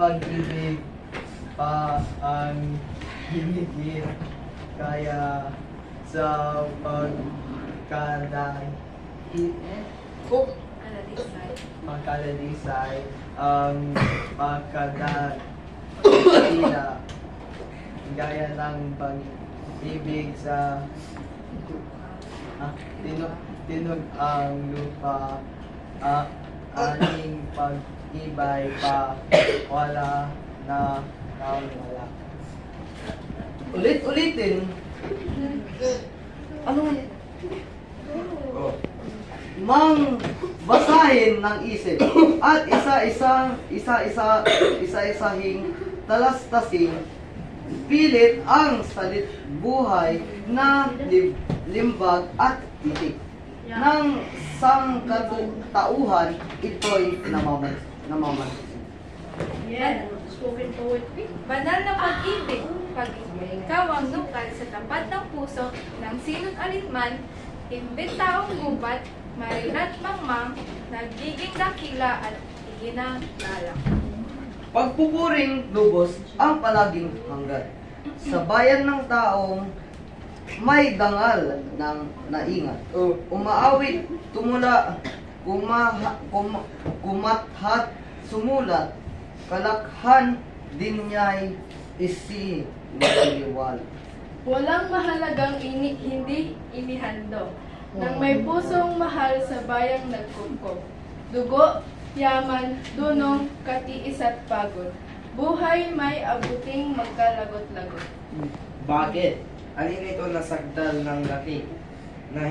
pag-ibig pa ang hinigit kaya sa pagkadalisay ang pagkadakila gaya ng pag-ibig sa tinog ang lupa aning pag-ibay pa wala na wala. Ulit-ulitin. Ano? Oh. Mang basahin ng isip at isa-isahing talastasin pilit ang salit buhay na limbag at titik ng sangkatauhan ito'y namamansin. Yan, spoken poetry. Banal na pag-ibig. Pag-ibig, ikaw ang nukal sa tapat ng puso ng sinot alinman, imbit taong gubat, marilat mangmang, nagiging dakila at iginagalang. Pagpupuring lubos ang palaging hanggan. Sa bayan ng taong may dangal ng naingat. Umaawit, tumula, kumathat, sumulat, kalakhan din niya'y isiniliwal. Walang mahalagang hindi inihando, nang may pusong mahal sa bayang nagkukup. Dugo, yaman, dunong, katiis at pagod. Buhay may abuting magkalagot-lagot. Bakit? Alin ito nasagdal ng laki na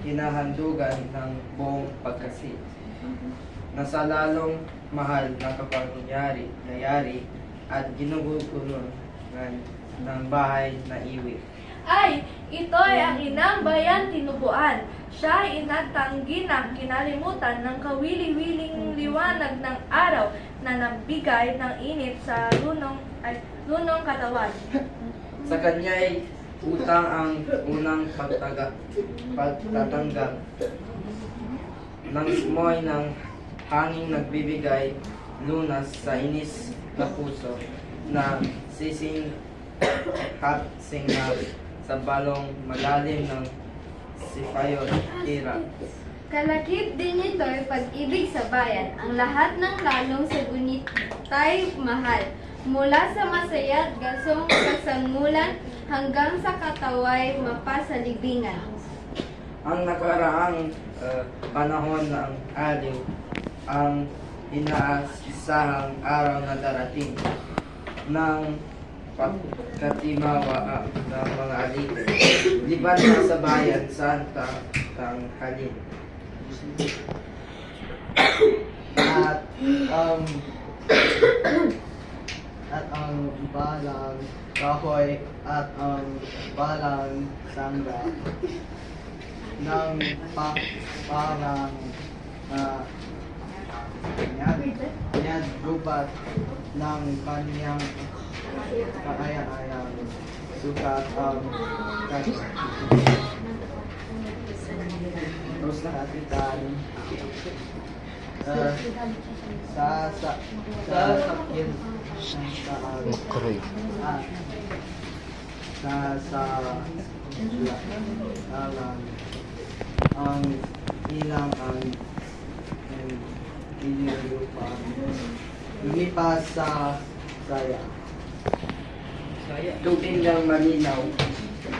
hinahandugan ng buong pagkasi? Nasa lalong mahal na kapangyari at ginugugunon ng bahay na iwi. Ay, ito'y ang inang bayan tinubuan. Siya ay inatanggi ng kinalimutan ng kawili-wiling liwanag ng araw na nagbigay ng init sa lunong katawan. Sa kanya'y utang ang unang pagtatanggap ng simoy ng hanging nagbibigay lunas sa inis na puso na sising sa balong malalim ng sifayot kira. Kalakip din ito'y pag-ibig sa bayan. Ang lahat ng lalong sa gunit tay mahal. Mula sa masaya at gasong kasangulan hanggang sa kataway mapasalibingan. Ang nakaraang panahon ng aliw, ang inaasahang araw na darating ng pagkatimawa ng mga alipin. Liban na sa bayan, santa tanghalin. At ang balang kahoy at ang balang sangga ng parang na gubat ng kanyang kaaya-ayang sukat ang terus kapitan sa sakit ang ilang ang inilupa lumipas sa saya. Tutin lang malinaw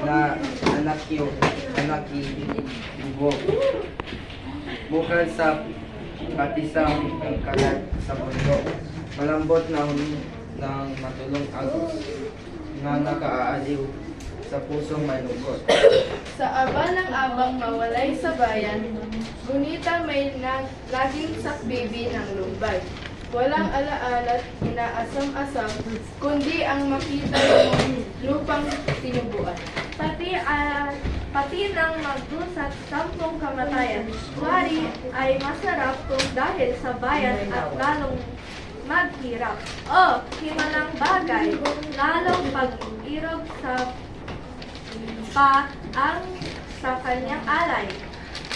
na anaki bugo. Bukal sa patisang ang kalat sa bundok. Malambot ng matulong agos na nakaaaliw sa pusong malungkot. Sa aba ng abang mawalay sa bayan, gunita may laging sakbibi ng lumbay. Walang alaala't inaasam-asam, kundi ang makita ng lupang tinubuan. Pati ng magdusat 10 kamatayan, wari ay masarap kung dahil sa bayan at lalong maghirap. O, himalang bagay, lalong pag-irog sa kanyang alay.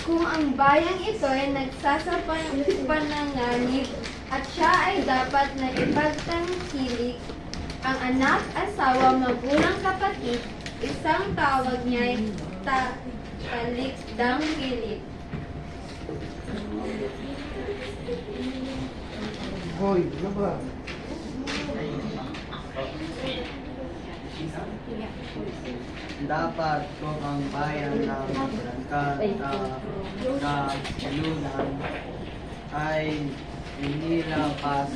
Kung ang bayang ito ay nagsasapananganib, At siya ay dapat na ipagtangkilik ang anak, asawa, magulang, kapatid, isang tawag niya'y talikdang kilit. Hoy, ano ba? Dapat kung ang bayan ng katalunan ay inilapas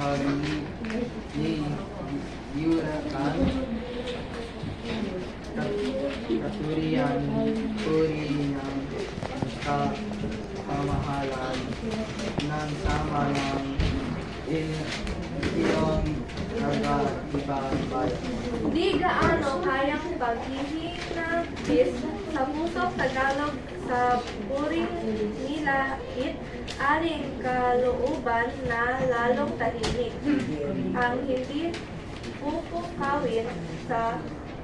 ang niyurakan katurian puri ng kamahalan ng sama ng iyong nag-ibang bayan. Di gaano kayang paghihinagis sa pusong Tagalog sa puring nilait, aring kalooban na lalong tahimik. Ang hindi pupukawin sa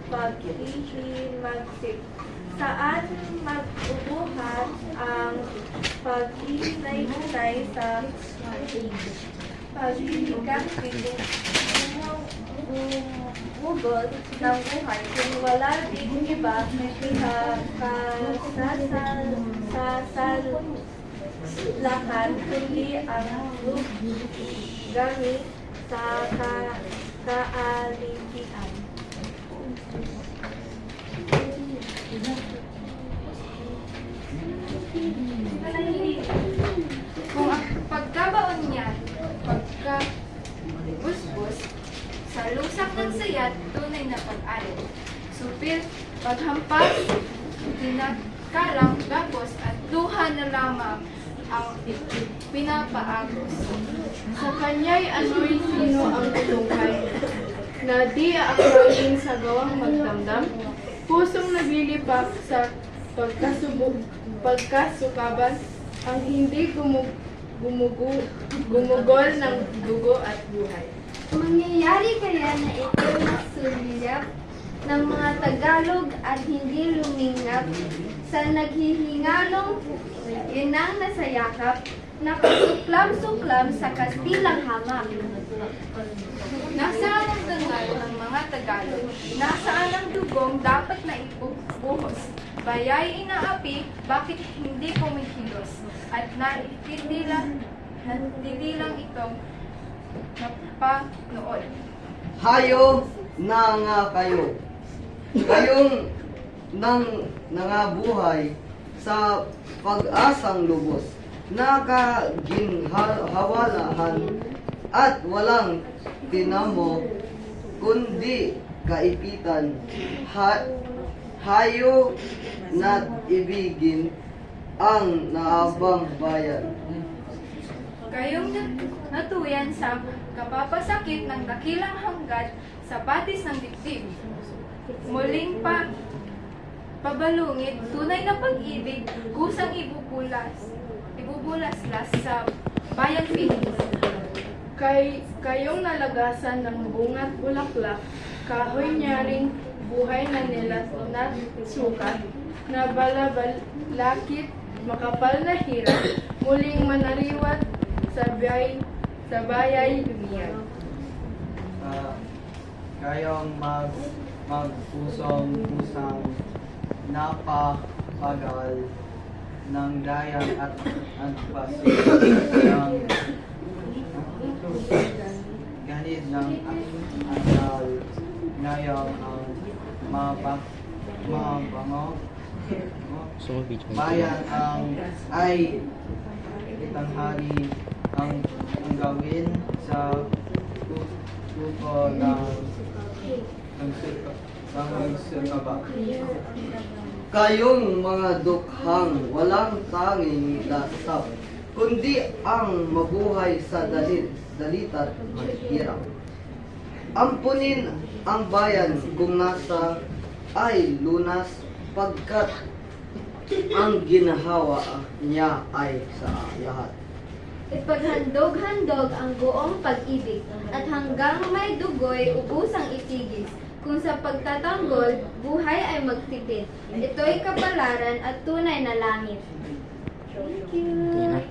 paghihimagsik. Saan mag-ubuhat ang paghinay-hinay sa paghihigang bugol ng buhay kung wala ding iba kasasalakan kundi ang gami sa kaalikian. Kung ang pagkabaon niya, pagkabusbos, sa lusak ng sayat, tunay na pag-alin. Supil, paghampas, tinakalang, gapos, at luha na lamang ang pinapaagos. Sa kanya'y ano'y sino ang tulunghay, na di aaklawin sa gawang magdamdam, pusong nabilipak sa pagkasukaban, ang hindi gumugol ng dugo at buhay. Mangyayari kaya na ito'y masuliyap ng mga Tagalog at hindi lumingap sa naghihingalong inang nasayakap na kasuklam-suklam sa Kastilang hamak. Nasaan ang dangal ng mga Tagalog? Nasaan ang dugong dapat na ibubuhos? Bayay inaapi, bakit hindi kumikilos? At natitilang itong napanood. Hayo na nga kayo. Kayong nangabuhay sa pag-asang lubos, nakaginhawalahan at walang tinamo kundi kaipitan. Hayo na ibigin ang naabang bayan. Kayong natuyan sa kapapasakit ng dakilang hanggan sa batis ng dibdib. Muling pabalungit, tunay na pag-ibig, kusang ibubulaslas sa bayang Pilipinas. Kayong nalagasan ng bunga't bulaklak, kahoy niya rin buhay na nilatunat sukat, na balabalakit, makapal na hirap, muling manariwat sa bayay lumiyag. Kayong magpusong-pusang napapagal ng dayan at baso ng ganit ng asal ngayong ang mabango bayan ay itanghali ang gawin sa tuko ng sukaba. Kayong mga dukhang walang tanging dasap, kundi ang mabuhay sa dalitat hirap. Ampunin ang bayan kung nasa ay lunas, pagkat ang ginahawa niya ay sa lahat. Ipaghandog-handog ang buong pag-ibig, at hanggang may dugoy, ubusang itigis. Kung sa pagtatanggol, buhay ay magtipid. Ito'y kapalaran at tunay na langit. Thank you.